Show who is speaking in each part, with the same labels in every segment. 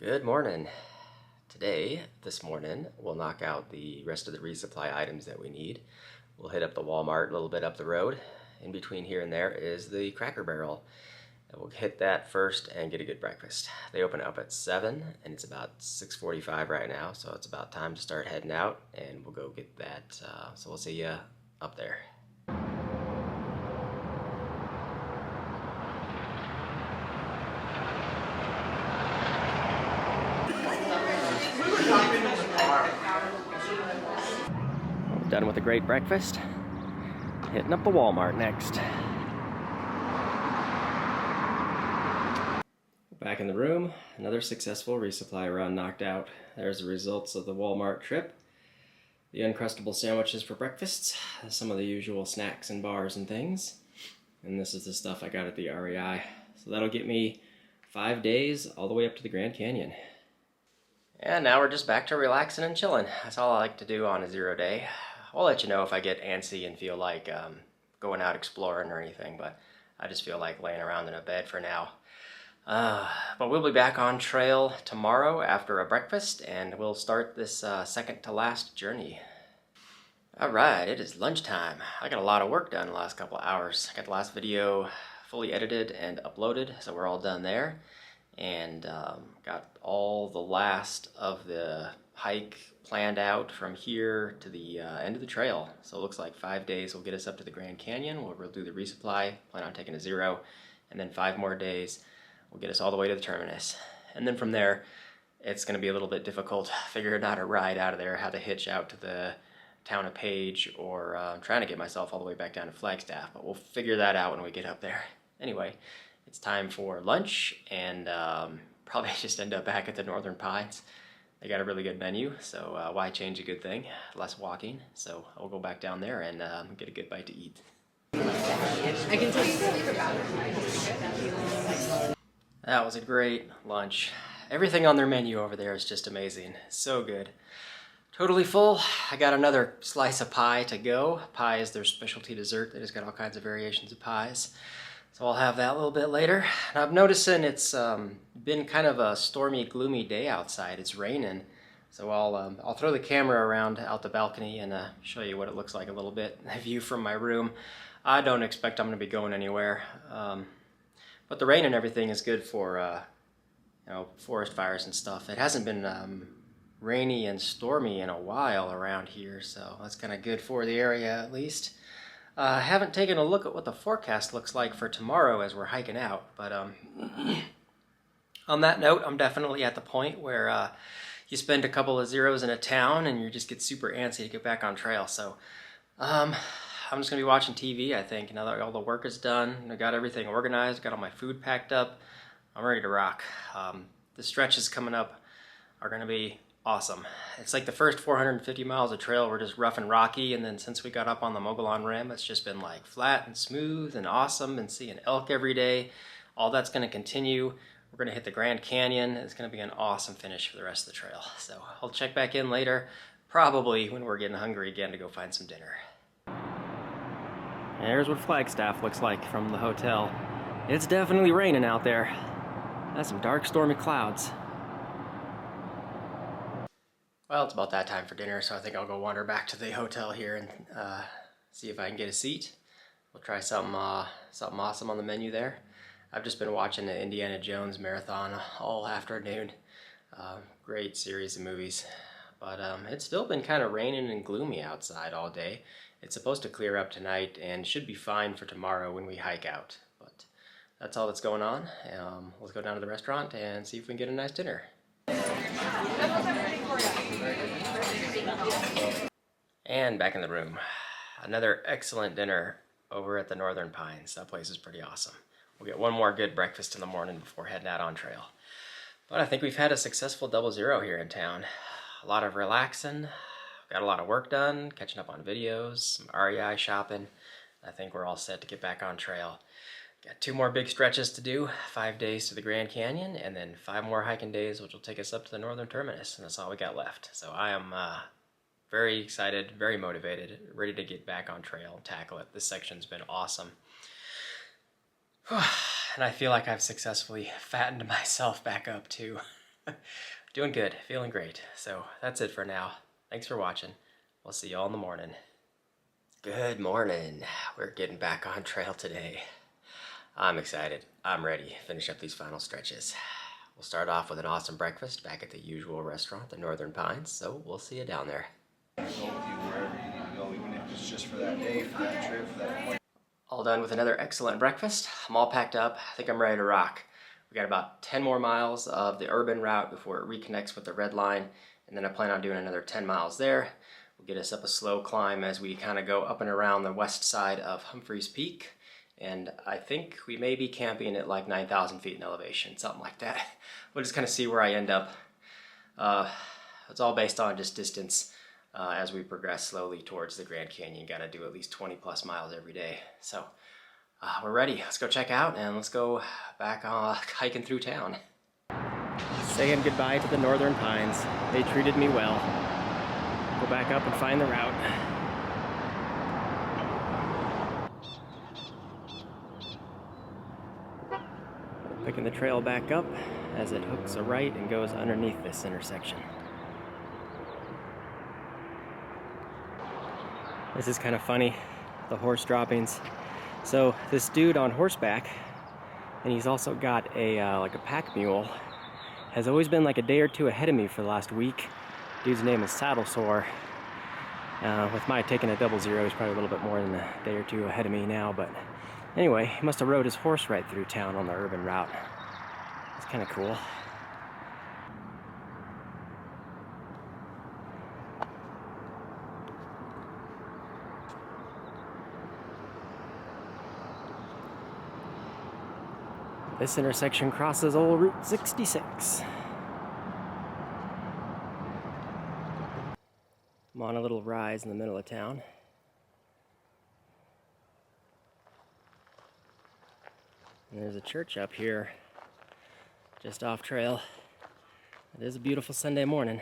Speaker 1: Good morning. This morning, we'll knock out the rest of the resupply items that we need. We'll hit up the Walmart a little bit up the road. In between here and there is the Cracker Barrel. And we'll hit that first and get a good breakfast. They open up at 7 and it's about 6:45 right now, so it's about time to start heading out and we'll go get that. So we'll see you up there. Done with a great breakfast. Hitting up the Walmart next. Back in the room, another successful resupply run knocked out. There's the results of the Walmart trip. The Uncrustable sandwiches for breakfast, some of the usual snacks and bars and things. And this is the stuff I got at the REI. So that'll get me 5 days all the way up to the Grand Canyon. And now we're just back to relaxing and chilling. That's all I like to do on a 0 day. I'll let you know if I get antsy and feel like going out exploring or anything, but I just feel like laying around in a bed for now. But we'll be back on trail tomorrow after a breakfast, and we'll start this second to last journey. Alright, it is lunchtime. I got a lot of work done the last couple of hours. I got the last video fully edited and uploaded, so we're all done there. And got all the last of the hike planned out from here to the end of the trail. So it looks like 5 days will get us up to the Grand Canyon, where we'll do the resupply, plan on taking a 0, and then 5 more days will get us all the way to the terminus. And then from there, it's going to be a little bit difficult figuring out a ride out of there, how to hitch out to the town of Page, or trying to get myself all the way back down to Flagstaff, but we'll figure that out when we get up there. Anyway, it's time for lunch, and probably just end up back at the Northern Pines. They got a really good menu, so why change a good thing? Less walking, so I'll go back down there and get a good bite to eat.
Speaker 2: I can tell you
Speaker 1: that was a great lunch. Everything on their menu over there is just amazing. So good. Totally full. I got another slice of pie to go. Pie is their specialty dessert. They just got all kinds of variations of pies. So I'll have that a little bit later. And I'm noticing it's been kind of a stormy, gloomy day outside. It's raining. So I'll throw the camera around out the balcony and show you what it looks like a little bit. The view from my room. I don't expect I'm going to be going anywhere. But the rain and everything is good for forest fires and stuff. It hasn't been rainy and stormy in a while around here, so that's kind of good for the area at least. I haven't taken a look at what the forecast looks like for tomorrow as we're hiking out, but on that note, I'm definitely at the point where you spend a couple of 0s in a town and you just get super antsy to get back on trail. So I'm just going to be watching TV, I think, now that all the work is done. I got everything organized, got all my food packed up. I'm ready to rock. The stretches coming up are going to be awesome. It's like the first 450 miles of trail were just rough and rocky, and then since we got up on the Mogollon Rim, it's just been like flat and smooth and awesome, and seeing elk every day. All that's going to continue. We're going to hit the Grand Canyon. It's going to be an awesome finish for the rest of the trail. So I'll check back in later, probably when we're getting hungry again to go find some dinner. There's what Flagstaff looks like from the hotel. It's definitely raining out there. That's some dark, stormy clouds. Well, it's about that time for dinner, so I think I'll go wander back to the hotel here and see if I can get a seat. We'll try something awesome on the menu there. I've just been watching the Indiana Jones marathon all afternoon. Great series of movies. But it's still been kind of raining and gloomy outside all day. It's supposed to clear up tonight and should be fine for tomorrow when we hike out. But that's all that's going on. Let's go down to the restaurant and see if we can get a nice dinner. And back in the room. Another excellent dinner over at the Northern Pines. That place is pretty awesome. We'll get one more good breakfast in the morning before heading out on trail. But I think we've had a successful 0 here in town. A lot of relaxing. Got a lot of work done, catching up on videos, some REI shopping. I think we're all set to get back on trail. Got 2 more big stretches to do, 5 days to the Grand Canyon, and then 5 more hiking days, which will take us up to the northern terminus, and that's all we got left. So I am very excited, very motivated, ready to get back on trail and tackle it. This section's been awesome. And I feel like I've successfully fattened myself back up too. Doing good, feeling great. So that's it for now. Thanks for watching. We'll see you all in the morning. Good morning. We're getting back on trail today. I'm excited. I'm ready. Finish up these final stretches. We'll start off with an awesome breakfast back at the usual restaurant, the Northern Pines, so we'll see you down there.
Speaker 3: Go with you wherever you need to go, even if it's just for that day, for that trip, for that point.
Speaker 1: All done with another excellent breakfast. I'm all packed up. I think I'm ready to rock. We got about 10 more miles of the urban route before it reconnects with the red line, and then I plan on doing another 10 miles there. We'll get us up a slow climb as we kind of go up and around the west side of Humphreys Peak, and I think we may be camping at like 9,000 feet in elevation, something like that. We'll just kind of see where I end up. It's all based on just distance. As we progress slowly towards the Grand Canyon, got to do at least 20 plus miles every day. So we're ready. Let's go check out and let's go back hiking through town. Saying goodbye to the Northern Pines. They treated me well. Go back up and find the route. Picking the trail back up as it hooks a right and goes underneath this intersection. This is kind of funny, the horse droppings. So this dude on horseback, and he's also got a like a pack mule, has always been like a day or two ahead of me for the last week. Dude's name is Saddle Sore. With my taking a 00, he's probably a little bit more than a day or two ahead of me now, but anyway, he must have rode his horse right through town on the urban route. It's kind of cool. This intersection crosses old Route 66. I'm on a little rise in the middle of town. And there's a church up here, just off trail. It is a beautiful Sunday morning.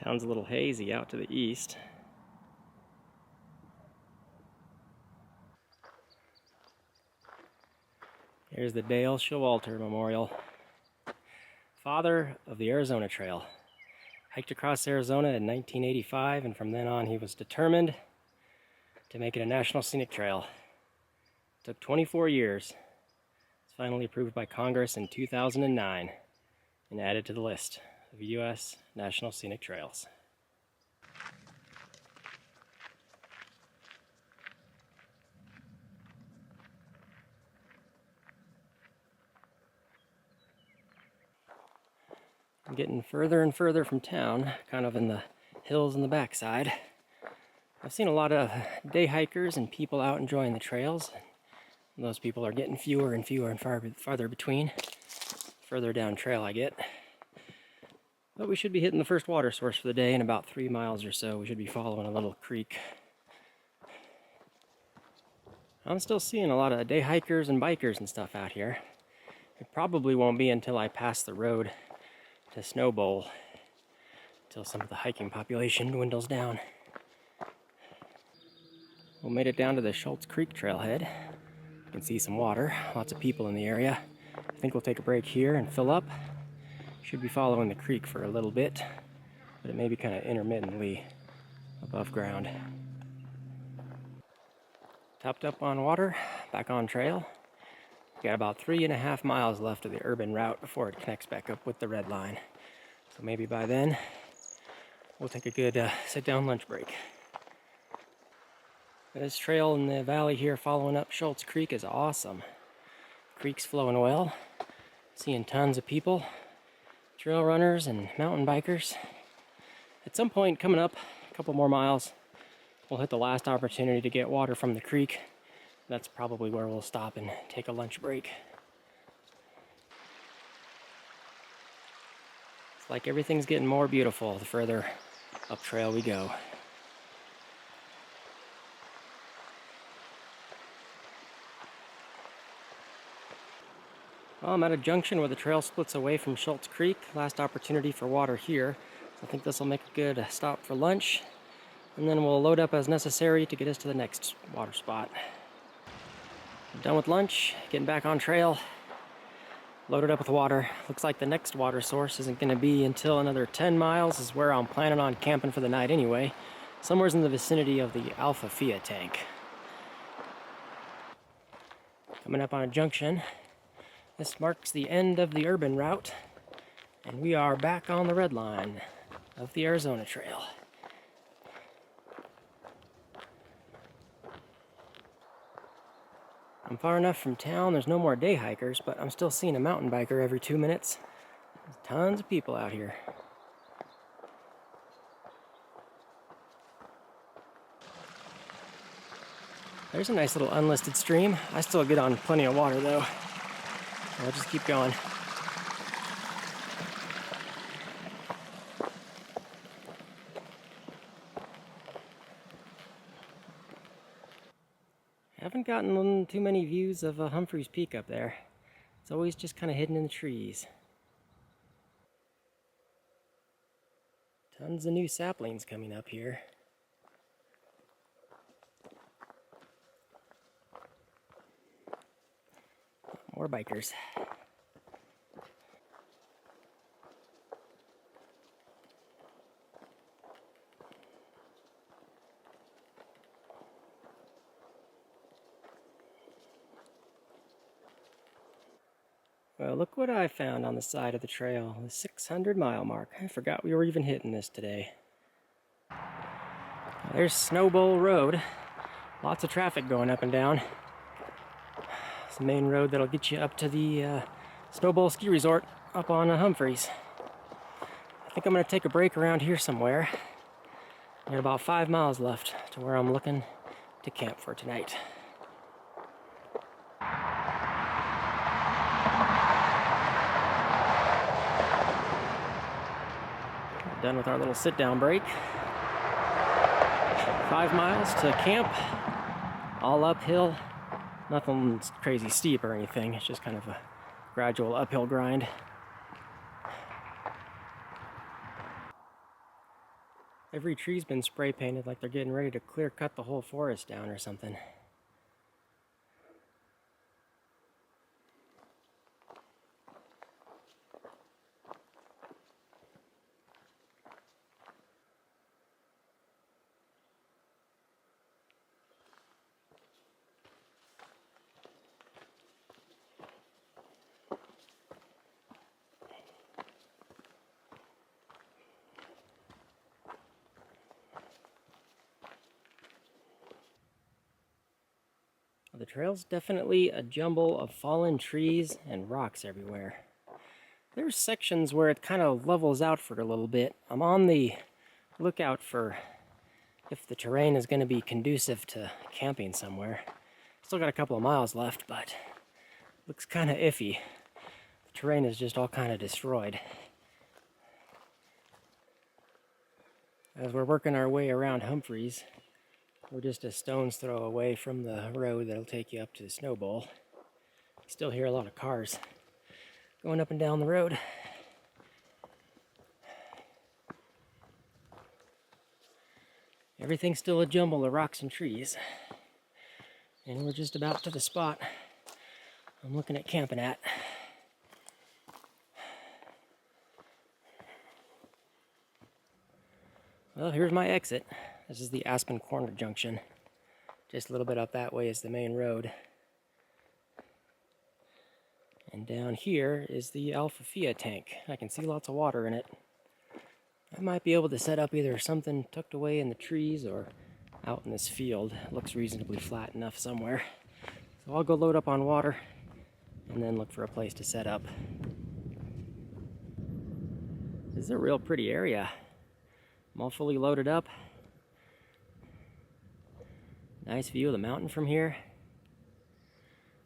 Speaker 1: Town's a little hazy out to the east. Here's the Dale Showalter Memorial. Father of the Arizona Trail. Hiked across Arizona in 1985, and from then on he was determined to make it a National Scenic Trail. It took 24 years. It's finally approved by Congress in 2009 and added to the list of U.S. National Scenic Trails. I'm getting further and further from town, kind of in the hills in the backside. I've seen a lot of day hikers and people out enjoying the trails. And those people are getting fewer and fewer and farther between. Further down trail I get. But we should be hitting the first water source for the day in about 3 miles or so. We should be following a little creek. I'm still seeing a lot of day hikers and bikers and stuff out here. It probably won't be until I pass the road to Snow Bowl, until some of the hiking population dwindles down. We made it down to the Schultz Creek trailhead. You can see some water, lots of people in the area. I think we'll take a break here and fill up. Should be following the creek for a little bit, but it may be kind of intermittently above ground. Topped up on water, back on trail. We got about 3.5 miles left of the urban route before it connects back up with the red line. So maybe by then, we'll take a good sit-down lunch break. This trail in the valley here following up Schultz Creek is awesome. Creek's flowing well. Seeing tons of people, trail runners and mountain bikers. At some point coming up, a couple more miles, we'll hit the last opportunity to get water from the creek. That's probably where we'll stop and take a lunch break. It's like everything's getting more beautiful the further up trail we go. Well, I'm at a junction where the trail splits away from Schultz Creek. Last opportunity for water here. So I think this will make a good stop for lunch. and then we'll load up as necessary to get us to the next water spot. Done with lunch, getting back on trail, loaded up with water. Looks like the next water source isn't going to be until another 10 miles, is where I'm planning on camping for the night anyway. Somewhere's in the vicinity of the Alpha Fia tank. Coming up on a junction. This marks the end of the urban route, and we are back on the red line of the Arizona Trail. I'm far enough from town, there's no more day hikers, but I'm still seeing a mountain biker every 2 minutes. There's tons of people out here. There's a nice little unlisted stream. I still get on plenty of water though. I'll just keep going. Haven't gotten too many views of Humphreys Peak up there. It's always just kind of hidden in the trees. Tons of new saplings coming up here. More bikers. Well, look what I found on the side of the trail, the 600-mile mark. I forgot we were even hitting this today. There's Snowbowl Road. Lots of traffic going up and down. It's the main road that'll get you up to the Snowbowl Ski Resort up on Humphreys. I think I'm going to take a break around here somewhere. I got about 5 miles left to where I'm looking to camp for tonight. Done with our little sit-down break. 5 miles to camp, all uphill. Nothing crazy steep or anything, it's just kind of a gradual uphill grind. Every tree's been spray painted like they're getting ready to clear cut the whole forest down or something. The trail's definitely a jumble of fallen trees and rocks everywhere. There's sections where it kind of levels out for a little bit. I'm on the lookout for if the terrain is going to be conducive to camping somewhere. Still got a couple of miles left, but looks kind of iffy. The terrain is just all kind of destroyed. As we're working our way around Humphreys, we're just a stone's throw away from the road that'll take you up to the Snowbowl. You still hear a lot of cars going up and down the road. Everything's still a jumble of rocks and trees. And we're just about to the spot I'm looking at camping at. Well, here's my exit. This is the Aspen Corner Junction. Just a little bit up that way is the main road. And down here is the Alpha Fia tank. I can see lots of water in it. I might be able to set up either something tucked away in the trees or out in this field. It looks reasonably flat enough somewhere. So I'll go load up on water and then look for a place to set up. This is a real pretty area. I'm all fully loaded up. Nice view of the mountain from here.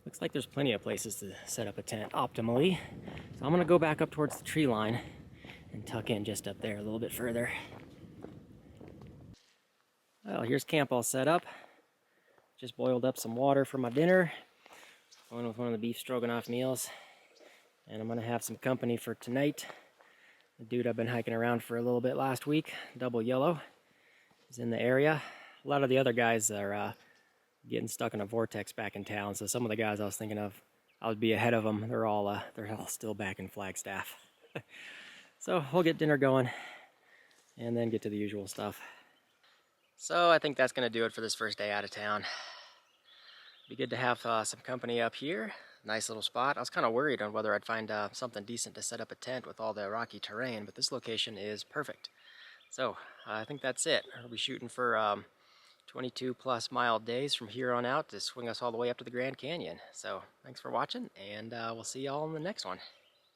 Speaker 1: Looks like there's plenty of places to set up a tent optimally. So I'm gonna go back up towards the tree line and tuck in just up there a little bit further. Well, here's camp all set up. Just boiled up some water for my dinner. Going with one of the beef stroganoff meals. And I'm gonna have some company for tonight. The dude I've been hiking around for a little bit last week, Double Yellow, is in the area. A lot of the other guys are getting stuck in a vortex back in town, so some of the guys I was thinking of, I would be ahead of them. They're all still back in Flagstaff. So we'll get dinner going and then get to the usual stuff. So I think that's going to do it for this first day out of town. Be good to have some company up here. Nice little spot. I was kind of worried on whether I'd find something decent to set up a tent with all the rocky terrain, but this location is perfect. So I think that's it. We'll be shooting for 22 plus mile days from here on out to swing us all the way up to the Grand Canyon. So thanks for watching, and we'll see y'all in the next one.